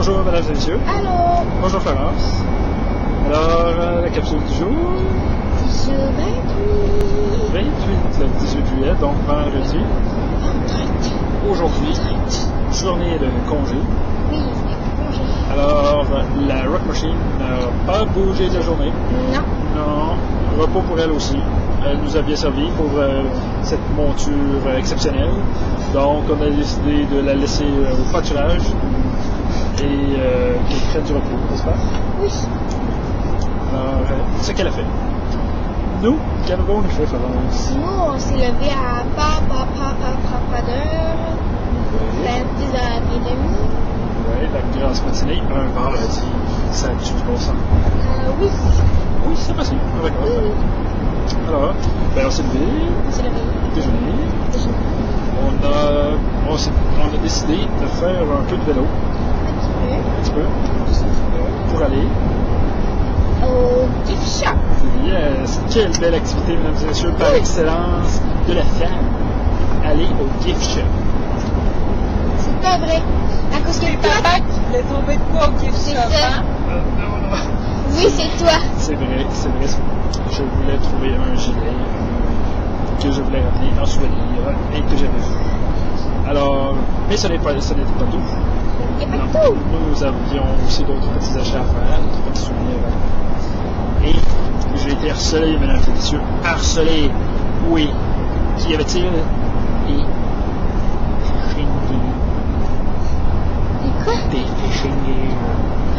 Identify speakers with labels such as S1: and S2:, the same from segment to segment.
S1: Bonjour mesdames et messieurs.
S2: Allô.
S1: Bonjour Florence. Alors, la capsule du jour?
S2: Je 28.
S1: 28, le 18 juillet, donc vendredi. Aujourd'hui, journée de congé.
S2: Oui, congé.
S1: Alors, la Rock Machine n'a pas bougé de la journée.
S2: Non.
S1: Non, repos pour elle aussi. Elle nous a bien servi pour cette monture exceptionnelle. Donc, on a décidé de la laisser au pâturage et qu'elle prenne du repos, n'est-ce pas?
S2: Oui.
S1: Alors, c'est ce qu'elle a fait. Nous, qu'avons-nous fait, Florence?
S2: Nous, on s'est levé à pas d'heure. Vers 10h30.
S1: Oui, la grasse matinée, un vendredi, ça tue du bon sens.
S2: Oui.
S1: Oui, c'est possible. D'accord. Alors, ben on s'est levé,
S2: On s'est levé.
S1: déjeuner. On a décidé de faire un peu de vélo,
S2: Un petit peu.
S1: pour aller.
S2: Au gift shop.
S1: Yes! Quelle belle activité, mesdames et messieurs, par excellence de la femme. Aller au gift shop.
S2: C'est pas vrai. À cause que
S3: C'est
S2: toi,
S3: papa qui voulait trouver de quoi au gift
S2: c'est
S3: shop,
S2: ça.
S3: hein?
S1: Non.
S2: Oui, c'est toi.
S1: C'est vrai. Je voulais trouver un gilet que je voulais ramener en souvenir et que j'avais vu. Alors, mais ce n'était pas tout.
S2: Il n'y a
S1: Non,
S2: pas tout.
S1: nous avions aussi d'autres petits achats à faire, d'autres petits souvenirs. Et j'ai été harcelé, mesdames et messieurs. Harcelé. Oui. Qu'y avait-il? Et fishing gear.
S2: Et quoi?
S1: Des fishing gear.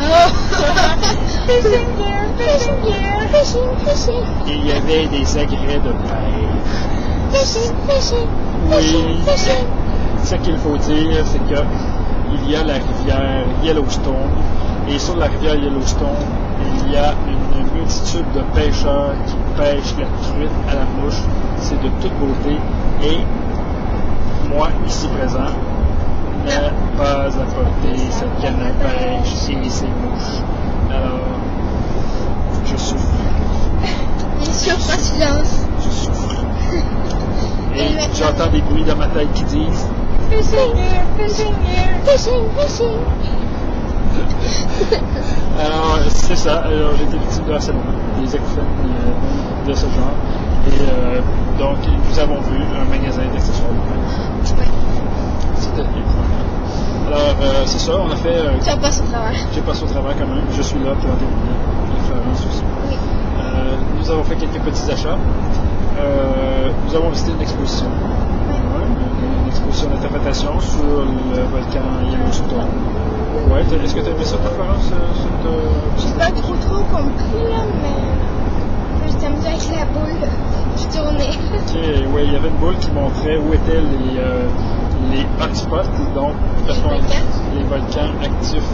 S2: Oh.
S3: Fishing gear, fishing gear.
S2: Fishing.
S1: Et il y avait des agrès de pêche.
S2: Fishing.
S1: Oui.
S2: Fishing.
S1: Ce qu'il faut dire, c'est que il y a la rivière Yellowstone. Et sur la rivière Yellowstone, il y a une multitude de pêcheurs qui pêchent la truite à la mouche. C'est de toute beauté. Et moi, ici présent, n'ai pas apporté cette canne à pêche et ces mouches. Alors, je souffre.
S2: Il est sur silence.
S1: Je souffre.
S2: Et
S1: Et
S2: maintenant?
S1: j'entends des bruits dans ma tête qui disent
S3: Fishing gear, fishing gear.
S2: Fishing.
S1: alors, c'est ça. Alors, j'ai été victime de harcèlement, des acouphènes de ce genre. Et donc, nous avons vu un magasin d'accessoires de pêche. C'était épouvantable. Alors, c'est ça, on a fait.
S2: Tu vas pas au travail.
S1: J'ai passé au travail quand même. Je suis là pour en terminer. Et Florence aussi.
S2: Oui.
S1: Nous avons fait quelques petits achats. Nous avons visité une exposition. Ouais, une exposition d'interprétation sur le volcan Yellowstone. Ouais, est-ce que tu as aimé ça, Florence?
S2: J'ai pas trop compris là, mais je t'aime bien avec la boule qui tournait.
S1: Ok, ouais, il y avait une boule qui montrait où étaient les hotspots, donc les volcans actifs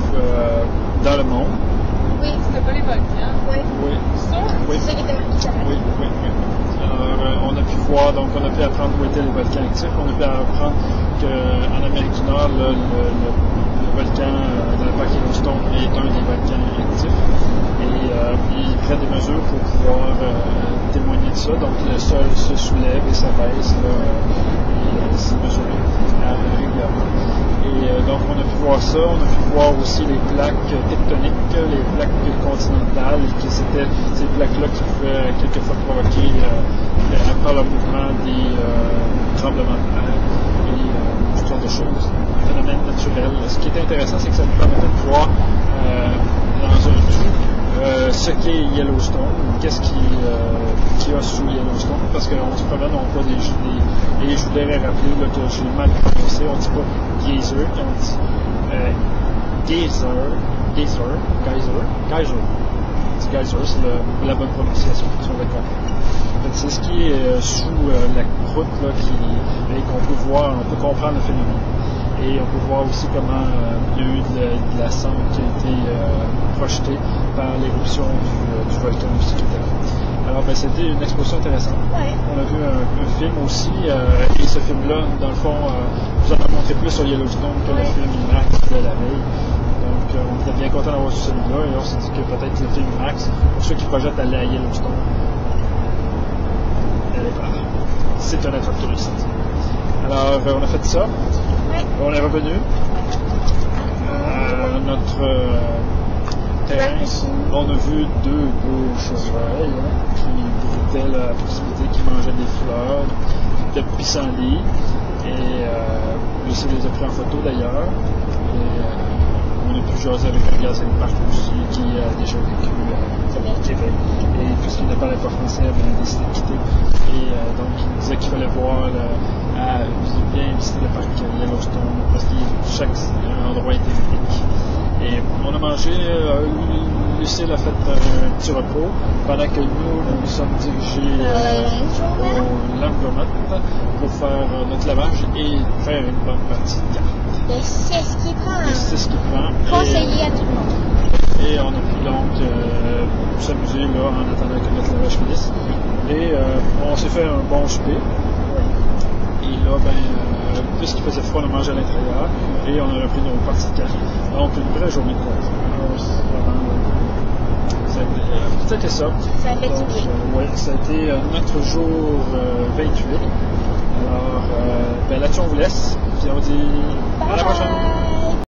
S1: dans le monde.
S2: Oui.
S3: C'était pas les volcans.
S2: Oui.
S1: Oui,
S3: Ça?
S1: oui,
S2: C'est ça qui était marqué là.
S1: oui. Alors, on a pu voir, donc on a pu apprendre où étaient les volcans actifs. On a pu apprendre qu'en Amérique du Nord, le volcan dans le parc Yellowstone est un des volcans actifs. Et ils prennent des mesures pour pouvoir témoigner de ça. Donc le sol se soulève et s'abaisse et c'est mesuré régulièrement. Et donc on a pu voir ça, on a pu voir aussi les plaques tectoniques, les plaques continentales, et que c'était ces plaques-là qui pouvaient quelquefois provoquer par le mouvement des tremblements de terre et toutes sortes de choses, phénomènes naturels. Ce qui est intéressant, c'est que ça nous permettait de voir dans un tout ce qu'est Yellowstone, qu'est-ce qu'il y a sous Yellowstone, parce qu'on se promène, on voit des gilets, et je voudrais rappeler là, que j'ai mal prononcé, on ne dit pas geyser, on dit geyser, c'est la bonne prononciation, si on d'accord. C'est ce qui est sous la croûte là, et qu'on peut voir, on peut comprendre le phénomène. Et on peut voir aussi comment il y a eu de la cendre qui a été projetée par l'éruption du volcan aussi qui était là. Alors, ben, c'était une exposition intéressante.
S2: Ouais.
S1: On a vu un film aussi, et ce film-là, dans le fond, vous en a montré plus sur Yellowstone que le film Max de la veille. Donc, on était bien content d'avoir vu celui-là, et on s'est dit que peut-être le film Max, pour ceux qui projettent aller à Yellowstone, c'est un attrait touriste. Alors, on a fait ça.
S2: Ouais.
S1: On est revenu. notre terrain, on a vu 2 beaux chevreuils qui broutaient la possibilité, qui mangeaient des fleurs de pissenlit. Et Lucie les a pris en photo d'ailleurs. Et on a pu jaser avec un gazelle parc aussi qui a déjà vécu à Québec. Et puisqu'il ne parlait pas français, il a décidé de quitter. Et donc il nous disait qu'il fallait voir bien visiter le parc Yellowstone parce que chaque endroit était unique. Et on a mangé, Lucille a fait un petit repos pendant que nous sommes dirigés au laundromat pour faire notre lavage et faire une bonne partie de cartes.
S2: Et c'est ce qui prend.
S1: C'est ce qui prend.
S2: Conseiller à tout le monde.
S1: Et on a pu donc s'amuser là, en attendant que notre lavage finisse. Et on s'est fait un bon souper. Et là, puisqu'il faisait froid, on a mangé à l'intérieur et on a repris nos parties de cartes. Donc, une vraie journée de voyage. C'était ça.
S2: Ça a fait du bien.
S1: Oui, ça a été notre jour 28. Alors, là-dessus, on vous laisse. Puis on dit à la prochaine.